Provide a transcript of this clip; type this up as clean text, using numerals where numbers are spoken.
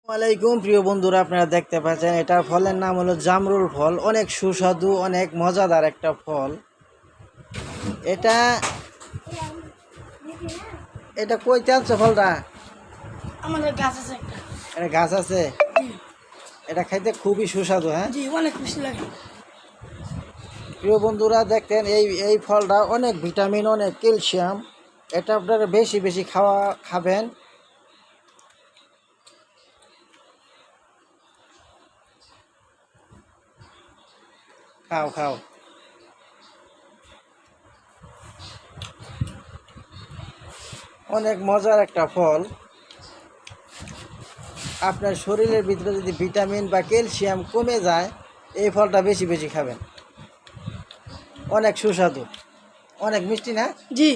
ওয়ালাইকুম প্রিয় বন্ধুরা, আপনারা দেখতে পাচ্ছেন এটার ফলের নাম হলো জামরুল ফল। অনেক সুস্বাদু, অনেক মজাদার একটা ফল। এটা এটা কইতে আনছো ফলটা? আমাদের গাছ আছে একটা। এটা গাছ আছে। জি এটা খাইতে খুবই সুস্বাদু। হ্যাঁ জি, অনেক খুশি লাগে। প্রিয় বন্ধুরা, দেখতেন এই ফলটা অনেক ভিটামিন, অনেক ক্যালসিয়াম। এটা আপনারা বেশি বেশি খাবেন। খাও খাও। অনেক মজার একটা ফল। আপনার শরীরের ভিতরে যদি ভিটামিন বা ক্যালসিয়াম কমে যায়, এই ফলটা বেশি বেশি খাবেন। অনেক সুস্বাদু, অনেক মিষ্টি না? জি।